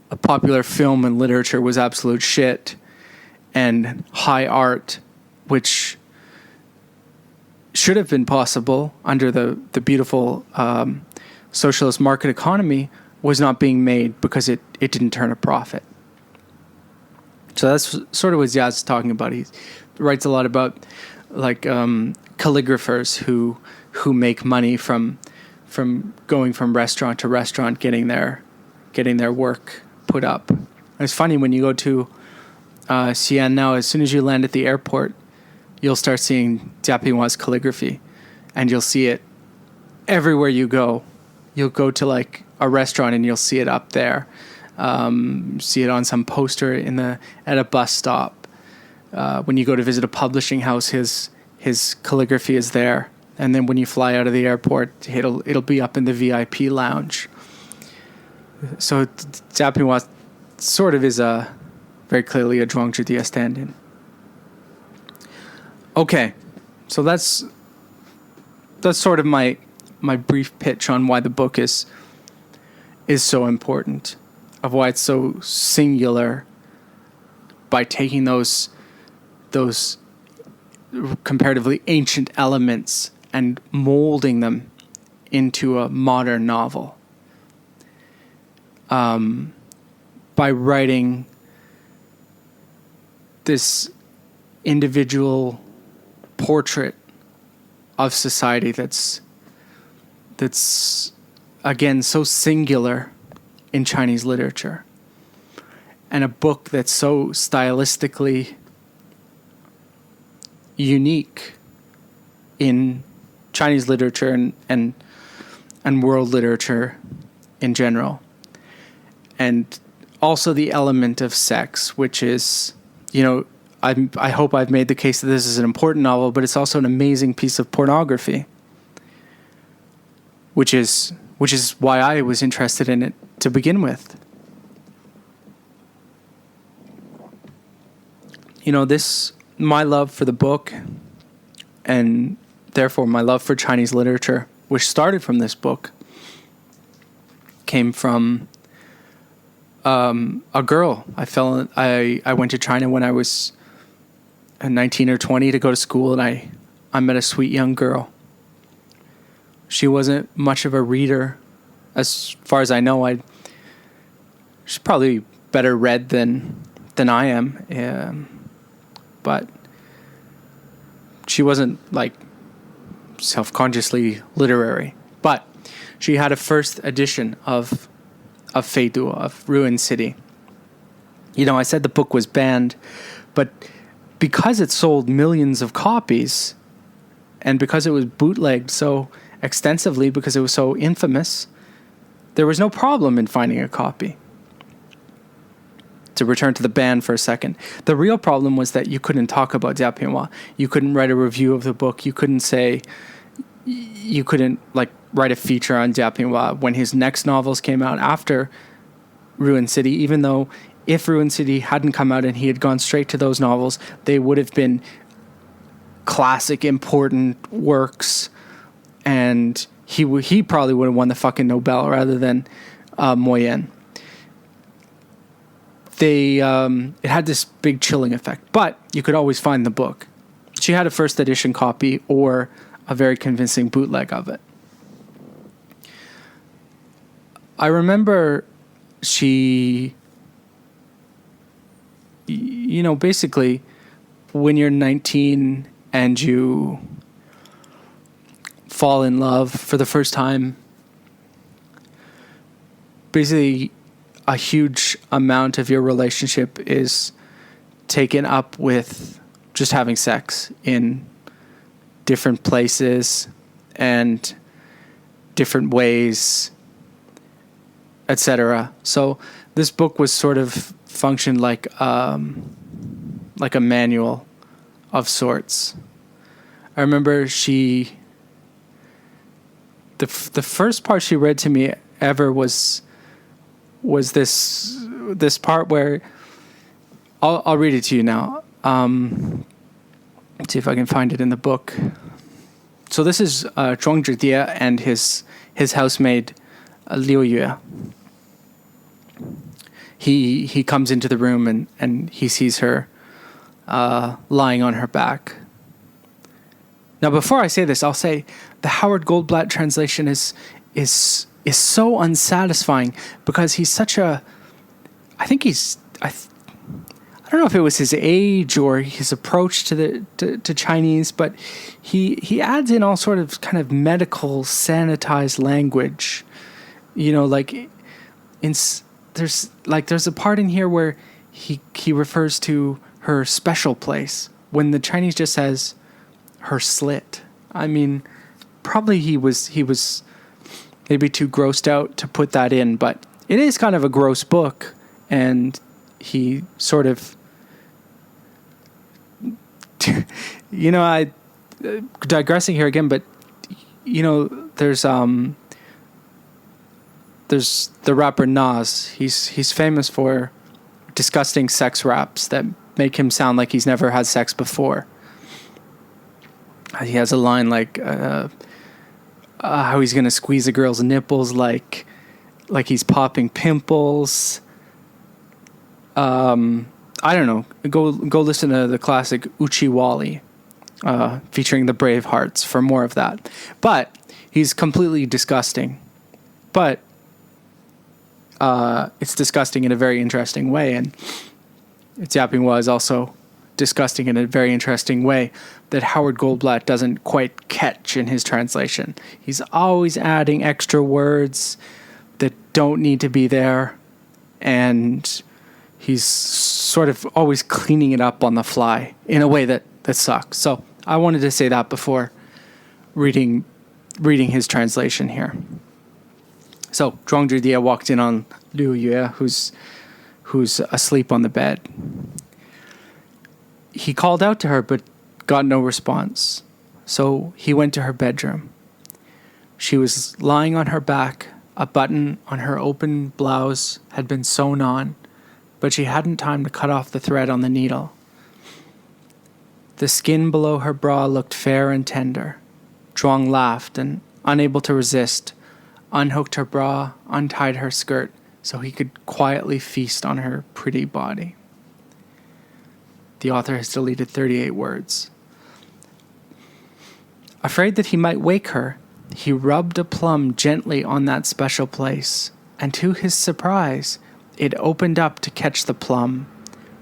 a popular film and literature was absolute shit, and high art, which should have been possible under the beautiful socialist market economy, was not being made because it didn't turn a profit. So that's sort of what Zia's talking about. He writes a lot about calligraphers who make money from going from restaurant to restaurant, getting their work put up. And it's funny when you go to Xi'an now, as soon as you land at the airport, you'll start seeing Jia Pingwa's calligraphy, and you'll see it everywhere you go. You'll go to like a restaurant and you'll see it up there. See it on some poster at a bus stop. When you go to visit a publishing house, his calligraphy is there. And then when you fly out of the airport, it'll be up in the VIP lounge. So Jia Pingwa sort of is very clearly a Zhuangzhi stand-in. Okay, so that's sort of my brief pitch on why the book is so important, of why it's so singular by taking those comparatively ancient elements and molding them into a modern novel. By writing this individual portrait of society that's again so singular in Chinese literature, and a book that's so stylistically unique in Chinese literature and world literature in general. And also the element of sex, which is, I hope I've made the case that this is an important novel, but it's also an amazing piece of pornography, which is why I was interested in it to begin with. My love for the book, and therefore my love for Chinese literature, which started from this book, came from a girl. I went to China when I was 19 or 20 to go to school, and I met a sweet young girl. She wasn't much of a reader. As far as I know, she's probably better read than I am. But she wasn't like self-consciously literary, but she had a first edition of Feidu, of Ruined City. You know, I said the book was banned, but because it sold millions of copies, and because it was bootlegged so extensively, because it was so infamous, there was no problem in finding a copy. To return to the ban for a second, the real problem was that you couldn't talk about Jia Pingwa. You couldn't write a review of the book. You couldn't like write a feature on Jia Pingwa when his next novels came out after Ruined City, even though if Ruined City hadn't come out and he had gone straight to those novels, they would have been classic, important works, and he probably would have won the fucking Nobel rather than Moyen. It had this big chilling effect, but you could always find the book. She had a first edition copy or a very convincing bootleg of it. I remember she, you know, basically when you're 19 and you fall in love for the first time, basically a huge amount of your relationship is taken up with just having sex in different places and different ways, etc. So this book was sort of functioned like a manual of sorts. I remember the first part she read to me ever was this part where I'll read it to you now. Let's see if I can find it in the book. So this is Zhuang Zhidie and his housemaid Liu Yue. He comes into the room and he sees her lying on her back. Now, before I say this, I'll say the Howard Goldblatt translation is so unsatisfying because he's such a. I think I don't know if it was his age or his approach to Chinese, but he adds in all sort of kind of medical sanitized language. You know, like there's a part in here where he refers to her special place when the Chinese just says her slit. I mean, probably he was maybe too grossed out to put that in, but it is kind of a gross book, and he sort of, you know, I digressing here again, but you know, there's the rapper Nas. He's famous for disgusting sex raps that make him sound like he's never had sex before. He has a line like how he's gonna squeeze a girl's nipples like he's popping pimples. I don't know. Go listen to the classic Uchi Wally, featuring the Bravehearts for more of that. But he's completely disgusting. But it's disgusting in a very interesting way, and Jia Pingwa is also disgusting in a very interesting way that Howard Goldblatt doesn't quite catch in his translation. He's always adding extra words that don't need to be there, and he's sort of always cleaning it up on the fly in a way that sucks. So I wanted to say that before reading his translation here. So Zhuang Zhidie walked in on Liu Yue, who's asleep on the bed. He called out to her, but got no response. So he went to her bedroom. She was lying on her back. A button on her open blouse had been sewn on, but she hadn't time to cut off the thread on the needle. The skin below her bra looked fair and tender. Zhuang laughed and, unable to resist, unhooked her bra, untied her skirt, so he could quietly feast on her pretty body. The author has deleted 38 words. Afraid that he might wake her, he rubbed a plum gently on that special place, and to his surprise, it opened up to catch the plum,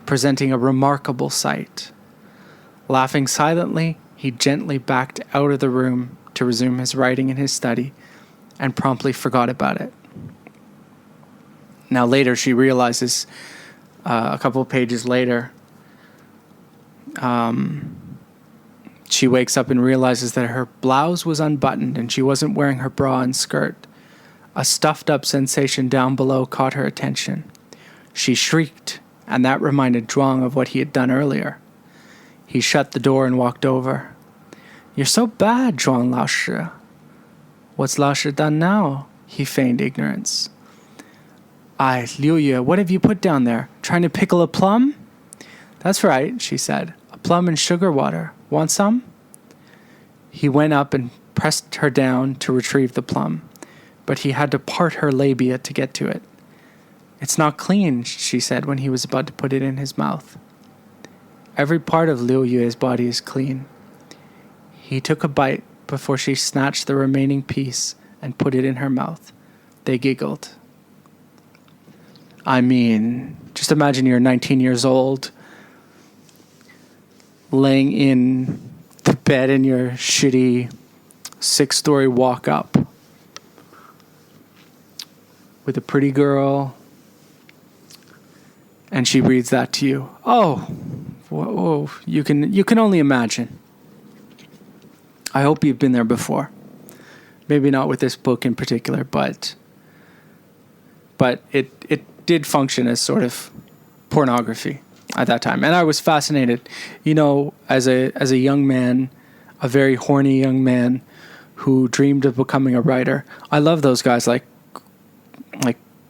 presenting a remarkable sight. Laughing silently, He gently backed out of the room to resume his writing in his study and promptly forgot about it. Now later she realizes, a couple of pages later, she wakes up and realizes that her blouse was unbuttoned and she wasn't wearing her bra and skirt. A stuffed up sensation down below caught her attention. She shrieked, and that reminded Zhuang of what he had done earlier. He shut the door and walked over. "You're so bad, Zhuang Laoshi." "What's Laoshi done now?" He feigned ignorance. Liu Yue, what have you put down there? Trying to pickle a plum?" "That's right," she said. "A plum and sugar water. Want some?" He went up and pressed her down to retrieve the plum, but he had to part her labia to get to it. "It's not clean," she said when he was about to put it in his mouth. "Every part of Liu Yue's body is clean." He took a bite before she snatched the remaining piece and put it in her mouth. They giggled. I mean, just imagine you're 19 years old, laying in the bed in your shitty 6-story walk-up with a pretty girl, and she reads that to you. Oh, whoa, you can only imagine. I hope you've been there before. Maybe not with this book in particular, but it did function as sort of pornography at that time. And I was fascinated, as a young man, a very horny young man who dreamed of becoming a writer. I love those guys like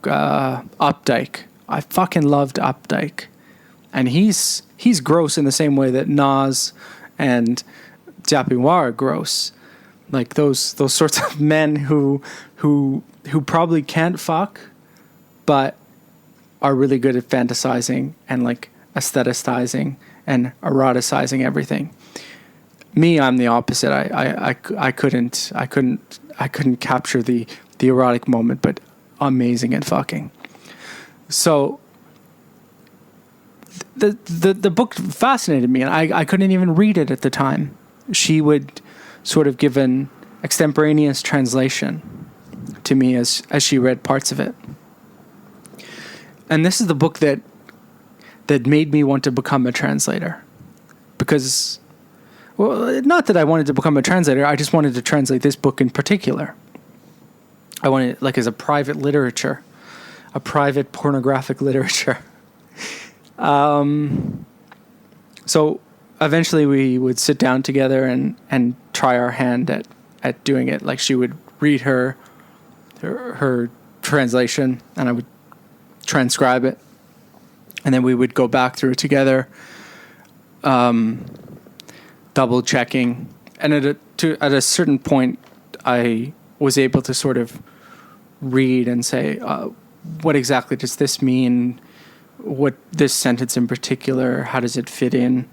Updike. I fucking loved Updike. And he's gross in the same way that Nas and Jia Pingwa are gross. Like those sorts of men who probably can't fuck, but are really good at fantasizing and like aestheticizing and eroticizing everything. Me, I'm the opposite. I couldn't capture the erotic moment, but amazing at fucking. So the book fascinated me, and I couldn't even read it at the time. She would sort of give an extemporaneous translation to me as she read parts of it. And this is the book that made me want to become a translator. Because, well, not that I wanted to become a translator, I just wanted to translate this book in particular. I wanted it like as a private literature, a private pornographic literature. So eventually we would sit down together and try our hand at doing it. Like she would read her translation and I would transcribe it, and then we would go back through it together, double checking. And at a certain point, I was able to sort of read and say, what exactly does this mean? What this sentence in particular? How does it fit in?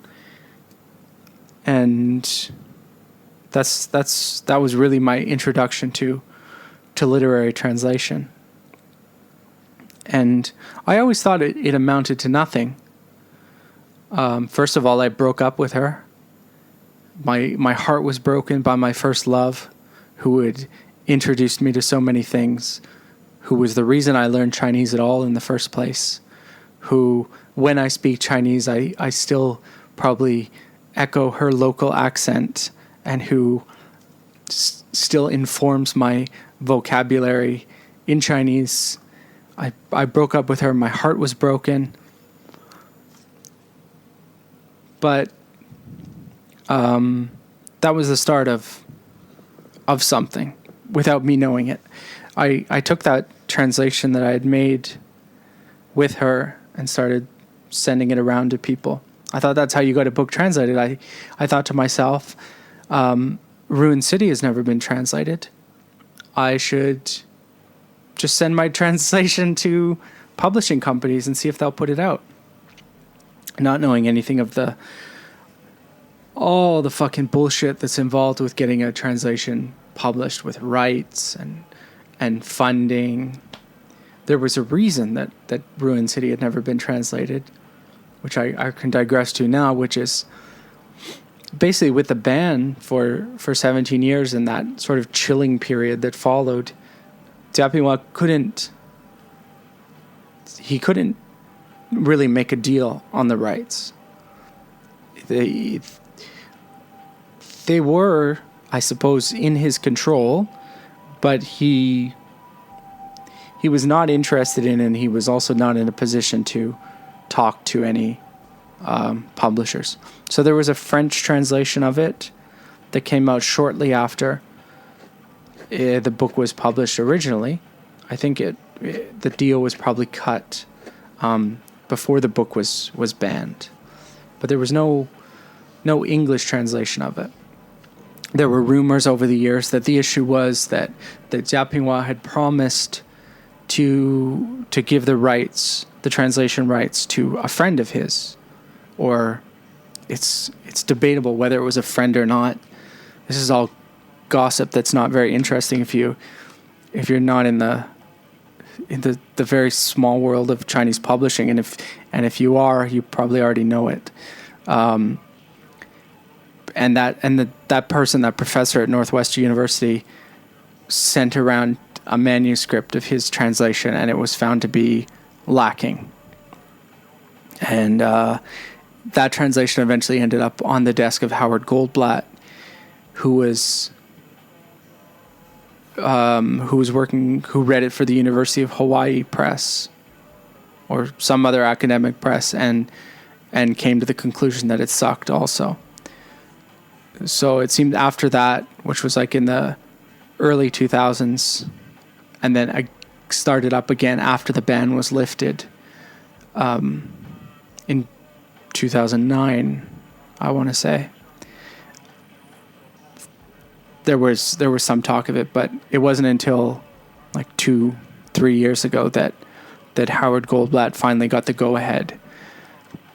And that was really my introduction to literary translation. And I always thought it amounted to nothing. First of all, I broke up with her. My heart was broken by my first love, who had introduced me to so many things, who was the reason I learned Chinese at all in the first place, who, when I speak Chinese, I still probably echo her local accent, and who still informs my vocabulary in Chinese. I broke up with her. My heart was broken. But that was the start of something without me knowing it. I took that translation that I had made with her and started sending it around to people. I thought that's how you got a book translated. I thought to myself, Ruined City has never been translated. I should just send my translation to publishing companies and see if they'll put it out. Not knowing anything of all the fucking bullshit that's involved with getting a translation published with rights and funding. There was a reason that Ruined City had never been translated, which I can digress to now, which is basically with the ban for 17 years and that sort of chilling period that followed, Jia Pingwa couldn't really make a deal on the rights. They were, I suppose, in his control, but he was not interested in, and he was also not in a position to talk to any publishers. So there was a French translation of it that came out shortly after the book was published originally. I think the deal was probably cut before the book was banned, but there was no English translation of it. There were rumors over the years that the issue was that Jia Pingwa had promised to give the translation rights to a friend of his, or it's debatable whether it was a friend or not. This is all gossip that's not very interesting if you're not in the very small world of Chinese publishing, and if you are, you probably already know it. And that professor at Northwestern University sent around a manuscript of his translation, and it was found to be lacking. And that translation eventually ended up on the desk of Howard Goldblatt, who read it for the University of Hawaii Press or some other academic press, and came to the conclusion that it sucked also. So it seemed after that, which was like in the early 2000s, and then I started up again after the ban was lifted in 2009, I want to say. There was some talk of it, but it wasn't until like 2-3 years ago that Howard Goldblatt finally got the go-ahead.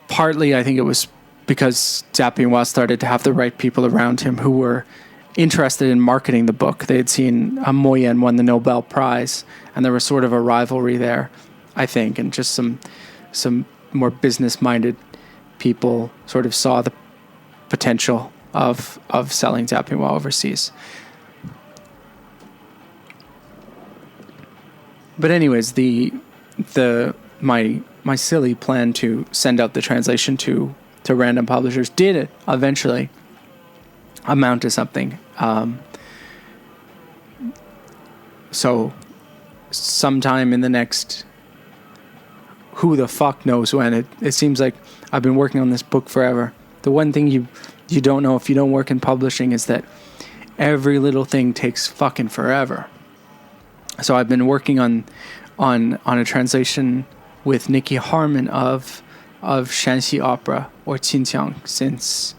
Partly, I think it was because Jia Pingwa started to have the right people around him who were interested in marketing the book. They had seen Mo Yan won the Nobel Prize, and there was sort of a rivalry there, I think, and just some more business-minded people sort of saw the potential of selling Jia Pingwa overseas. But anyways, my silly plan to send out the translation to random publishers did eventually amount to something. So sometime in the next, who the fuck knows when, it seems like I've been working on this book forever. The one thing you don't know if you don't work in publishing is that every little thing takes fucking forever. So I've been working on a translation with Nikki Harmon of Shanxi opera or Qinqiang since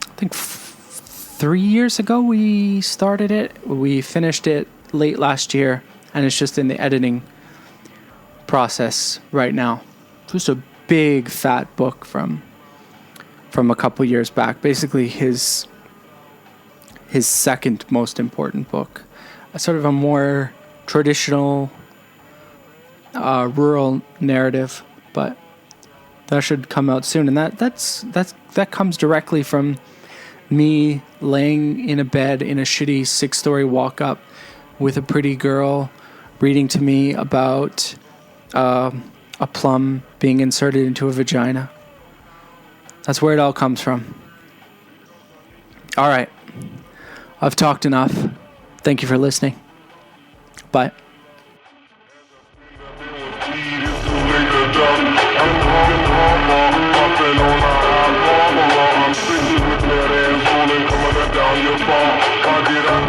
I think 3 years ago we started it. We finished it late last year, and it's just in the editing process right now. Just a big fat book from a couple years back. Basically his second most important book. A sort of a more traditional rural narrative, but that should come out soon. And that comes directly from me laying in a bed in a shitty 6-story walk-up with a pretty girl reading to me about a plum being inserted into a vagina. That's where it all comes from. All right. I've talked enough. Thank you for listening. Bye. I'm